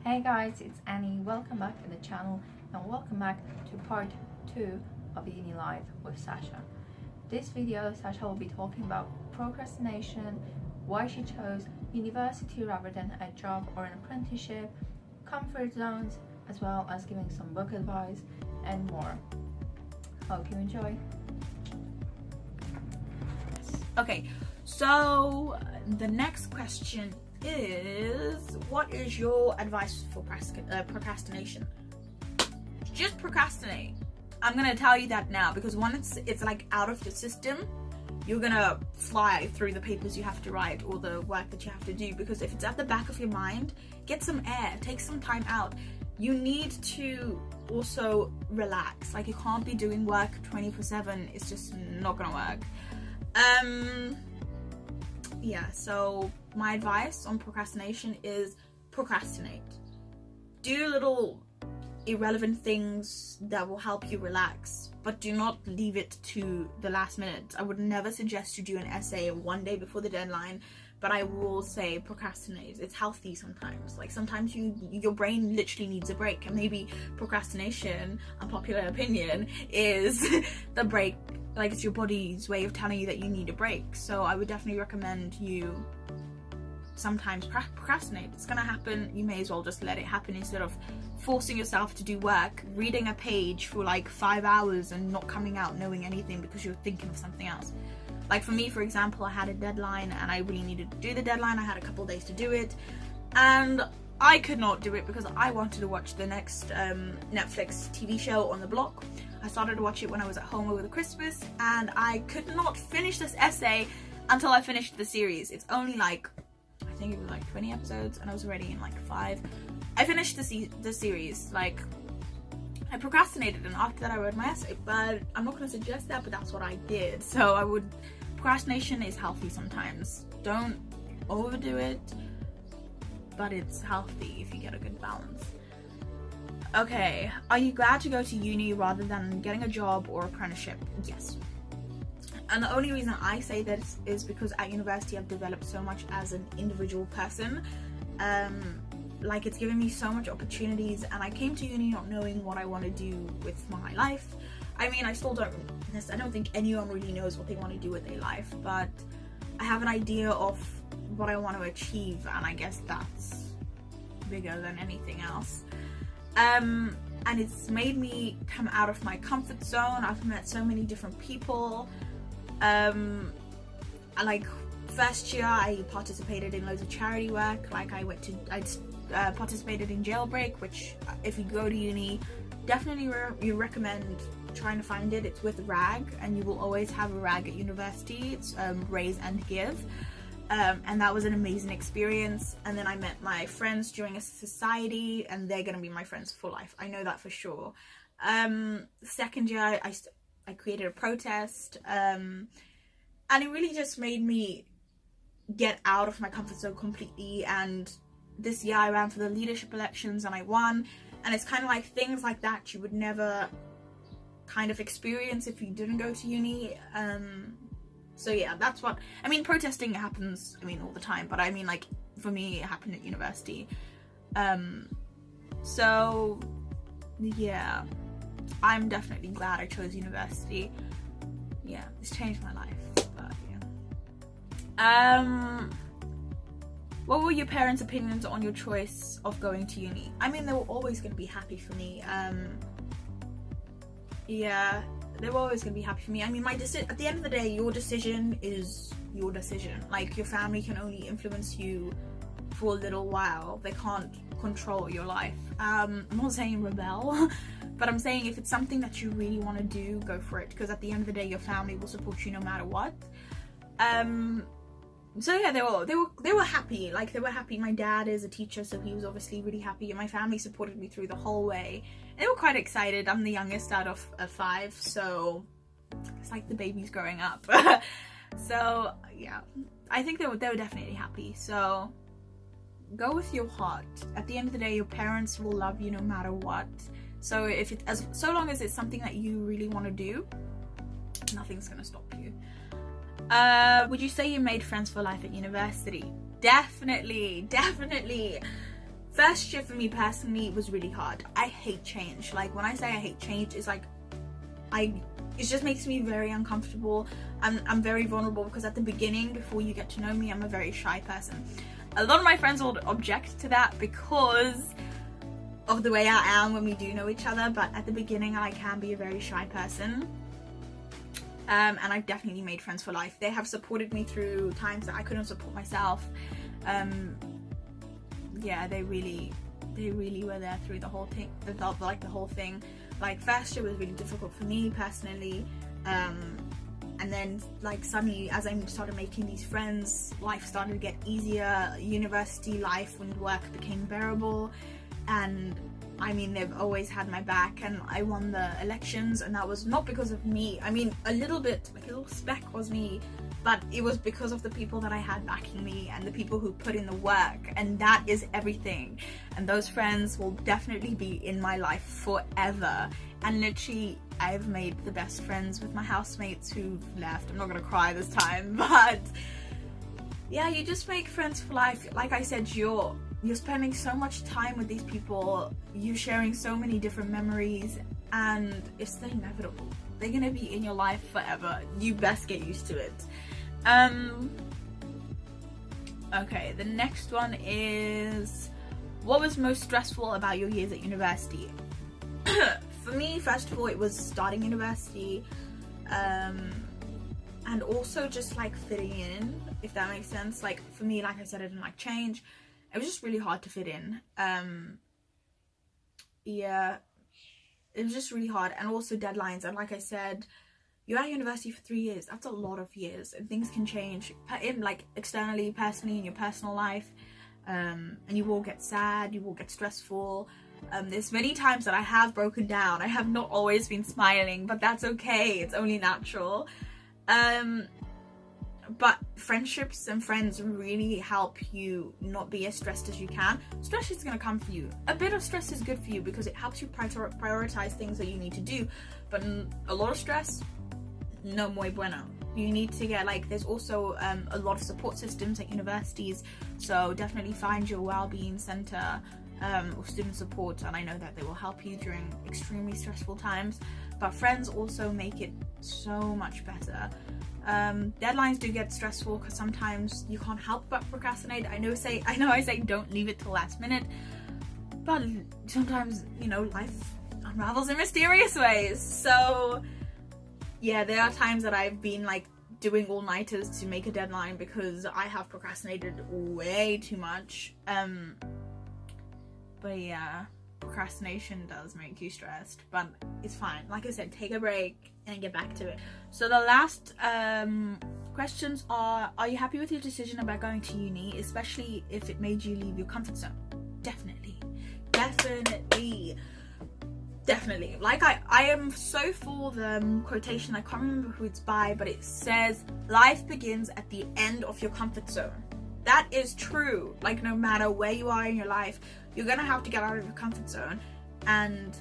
Hey guys, it's Annie. Welcome back to the channel and welcome back to part 2 of Uni Life with Sasha. This video, Sasha will be talking about procrastination, why she chose university rather than a job or an apprenticeship, comfort zones, as well as giving some book advice and more. Hope you enjoy. Okay, so the next question is, what is your advice for procrastination? Just procrastinate. I'm gonna tell you that now, because once it's like out of the system, you're gonna fly through the papers you have to write or the work that you have to do. Because if it's at the back of your mind, get some air, take some time out. You need to also relax. Like, you can't be doing work 24/7. It's just not gonna work. Yeah, so my advice on procrastination is procrastinate. Do little irrelevant things that will help you relax, but do not leave it to the last minute. I would never suggest you do an essay one day before the deadline, but I will say procrastinate. It's healthy sometimes. Like, sometimes your brain literally needs a break, and maybe procrastination, unpopular opinion, is the break. Like, it's your body's way of telling you that you need a break. So I would definitely recommend you sometimes procrastinate. It's gonna happen. You may as well just let it happen instead of forcing yourself to do work, reading a page for like 5 hours and not coming out knowing anything because you're thinking of something else. Like, for me, for example, I had a deadline and I really needed to do the deadline. I had a couple days to do it and I could not do it because I wanted to watch the next Netflix TV show on the block. I started to watch it when I was at home over the Christmas, and I could not finish this essay until I finished the series. It's only like, I think it was like 20 episodes, and I was already in like 5. I finished the series. Like, I procrastinated, and after that I wrote my essay. But I'm not going to suggest that, but that's what I did. So procrastination is healthy sometimes. Don't overdo it, but it's healthy if you get a good balance. Okay, are you glad to go to uni rather than getting a job or apprenticeship? Yes. And the only reason I say this is because at university I've developed so much as an individual person. Like, it's given me so much opportunities, and I came to uni not knowing what I want to do with my life. I mean, I don't think anyone really knows what they want to do with their life, but I have an idea of what I want to achieve, and I guess that's bigger than anything else. And it's made me come out of my comfort zone. I've met so many different people. Like, first year I participated in loads of charity work. Like, I participated in Jailbreak, which if you go to uni, definitely you recommend trying to find it. It's with RAG, and you will always have a RAG at university. It's raise and give. And that was an amazing experience. And then I met my friends during a society, and they're gonna be my friends for life. I know that for sure. Second year I created a protest, and it really just made me get out of my comfort zone completely. And this year I ran for the leadership elections and I won, and it's kind of like things like that you would never kind of experience if you didn't go to uni. So yeah, that's what I mean. Protesting happens, I mean, all the time, but I mean, like, for me it happened at university. So yeah, I'm definitely glad I chose university. Yeah, it's changed my life. But yeah. What were your parents' opinions on your choice of going to uni? I mean, they were always going to be happy for me. Yeah, they were always going to be happy for me. I mean, at the end of the day, your decision is your decision. Like, your family can only influence you for a little while. They can't control your life. I'm not saying rebel, but I'm saying if it's something that you really want to do, go for it. Because at the end of the day, your family will support you no matter what. So yeah, they were happy. Like, they were happy. My dad is a teacher, so he was obviously really happy, and my family supported me through the whole way. They were quite excited. I'm the youngest out of 5, so it's like the baby's growing up. So yeah, I think they were definitely happy. So go with your heart. At the end of the day, your parents will love you no matter what. So so long as it's something that you really want to do, nothing's gonna stop you. Would you say you made friends for life at university? Definitely. First year for me personally was really hard. I hate change. Like when I say I hate change, it's like it just makes me very uncomfortable. I'm very vulnerable because at the beginning, before you get to know me, I'm a very shy person. A lot of my friends will object to that because of the way I am when we do know each other, but at the beginning I can be a very shy person. And I've definitely made friends for life. They have supported me through times that I couldn't support myself. Yeah, they really were there through the whole thing. The whole thing. Like first year was really difficult for me personally, and then like suddenly as I started making these friends, life started to get easier. University life and work became bearable, and I mean they've always had my back, and I won the elections, and that was not because of me. I mean a little bit, like a little speck was me, but it was because of the people that I had backing me and the people who put in the work, and that is everything. And those friends will definitely be in my life forever. And literally I've made the best friends with my housemates who've left. I'm not gonna cry this time, but yeah, you just make friends for life. Like I said, you're spending so much time with these people, you're sharing so many different memories, and it's inevitable. They're gonna be in your life forever. You best get used to it. Okay, the next one is, what was most stressful about your years at university? For me, first of all, it was starting university, and also just like fitting in, if that makes sense. Like for me, like I said, I didn't like change. It was just really hard to fit in. Yeah, it was just really hard. And also deadlines, and like I said, you're at university for 3 years. That's a lot of years, and things can change in like externally, personally, in your personal life, and you will get sad, you will get stressful. There's many times that I have broken down. I have not always been smiling, but that's okay, it's only natural. But friendships and friends really help you not be as stressed as you can. Stress is going to come for you. A bit of stress is good for you because it helps you prioritize things that you need to do, but a lot of stress, no muy bueno. You need to get, like, there's also a lot of support systems at universities, so definitely find your well-being center or student support, and I know that they will help you during extremely stressful times. But friends also make it so much better. Deadlines do get stressful because sometimes you can't help but procrastinate. I know I say don't leave it till last minute, but sometimes, you know, life unravels in mysterious ways. So yeah, there are times that I've been like doing all-nighters to make a deadline because I have procrastinated way too much. But yeah, procrastination does make you stressed, but it's fine. Like I said, take a break and get back to it. So the last questions are you happy with your decision about going to uni, especially if it made you leave your comfort zone? Definitely. Like I am so for the quotation, I can't remember who it's by, but it says life begins at the end of your comfort zone. That is true. Like no matter where you are in your life, you're gonna have to get out of your comfort zone, and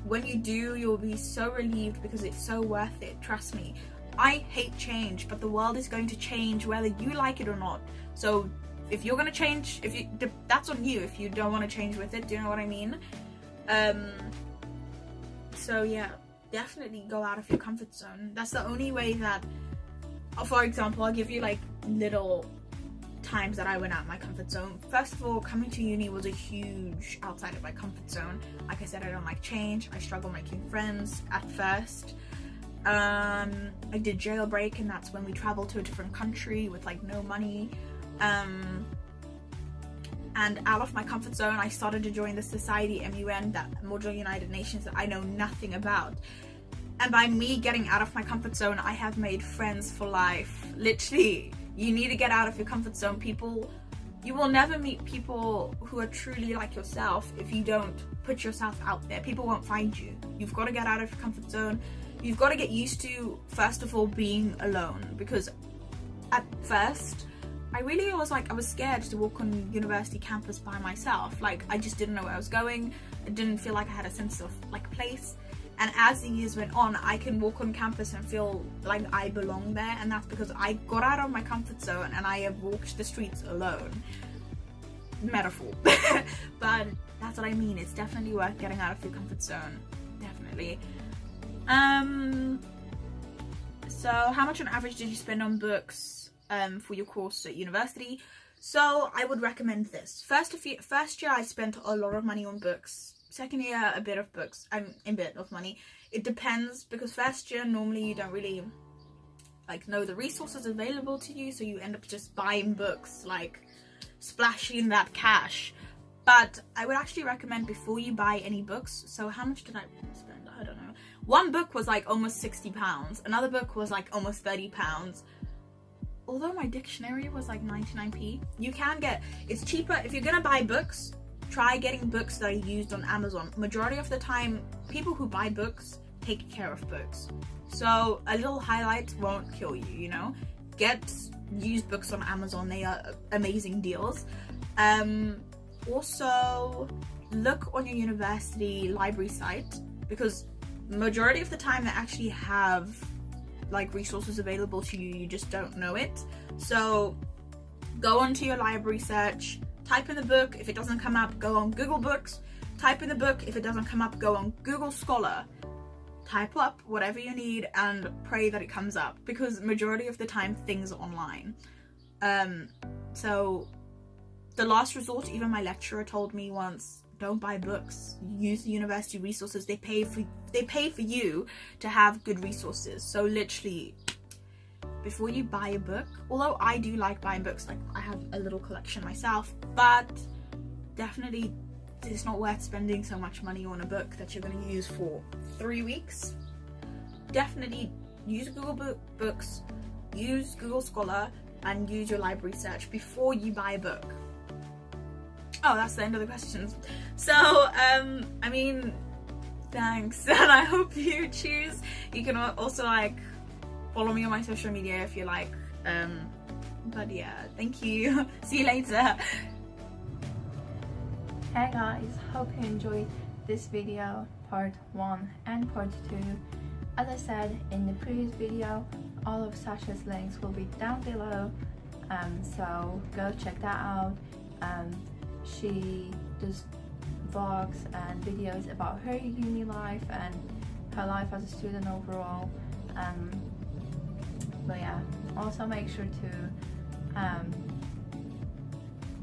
when you do, you'll be so relieved because it's so worth it. Trust me. I hate change, but the world is going to change whether you like it or not. So if you're gonna change, that's on you. If you don't want to change with it, do you know what I mean? So yeah, definitely go out of your comfort zone. That's the only way that, for example, I'll give you like little times that I went out of my comfort zone. First of all, coming to uni was a huge outside of my comfort zone. Like I said, I don't like change. I struggle making friends at first. I did jailbreak, and that's when we traveled to a different country with like no money. And out of my comfort zone, I started to join the society MUN, that Module United Nations, that I know nothing about. And by me getting out of my comfort zone, I have made friends for life. Literally, you need to get out of your comfort zone. You will never meet people who are truly like yourself if you don't put yourself out there. People won't find you. You've got to get out of your comfort zone. You've got to get used to, first of all, being alone, because at first, I was scared to walk on university campus by myself. Like, I just didn't know where I was going. I didn't feel like I had a sense of like place. And as the years went on, I can walk on campus and feel like I belong there, and that's because I got out of my comfort zone and I have walked the streets alone. metaphor. But that's what I mean. It's definitely worth getting out of your comfort zone. Definitely. So how much on average did you spend on books for your course at university? So I would recommend this. First year I spent a lot of money on books. Second year a bit of books. A bit of money. It depends, because first year normally you don't really like know the resources available to you, so you end up just buying books, like splashing that cash. But I would actually recommend, before you buy any books, so how much did I spend? I don't know. One book was like almost £60. Another book was like almost £30. Although my dictionary was like 99p. You can get, it's cheaper. If you're gonna buy books, try getting books that are used on Amazon. Majority of the time, people who buy books take care of books. So a little highlight won't kill you, you know? Get used books on Amazon. They are amazing deals. Also, look on your university library site, because majority of the time they actually have like resources available to you, you just don't know it. So go onto your library search, type in the book. If it doesn't come up, go on Google Books. Type in the book. If it doesn't come up, go on Google Scholar. Type up whatever you need and pray that it comes up, because majority of the time things are online. So the last resort, even my lecturer told me once, don't buy books, use the university resources. They pay for you to have good resources. So literally, before you buy a book, although I do like buying books, like I have a little collection myself, but definitely it's not worth spending so much money on a book that you're going to use for 3 weeks. Definitely use Google Books, use Google Scholar, and use your library search before you buy a book. Oh, that's the end of the questions. So, I mean, thanks, and I hope you choose. You can also like follow me on my social media if you like. But yeah, thank you. See you later. Hey guys, hope you enjoyed this video, part 1 and part 2. As I said in the previous video, all of Sasha's links will be down below, so go check that out. She does vlogs and videos about her uni life and her life as a student overall. But yeah, also make sure to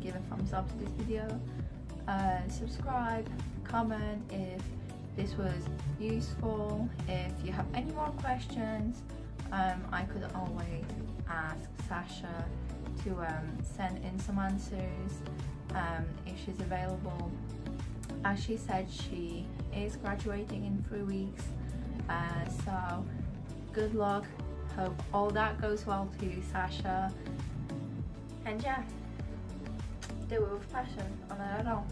give a thumbs up to this video, subscribe, comment if this was useful. If you have any more questions, I could always ask Sasha to send in some answers if she's available. As she said, she is graduating in 3 weeks, so good luck. Hope all that goes well to you, Sasha, and yeah, do it with passion, and I don't know.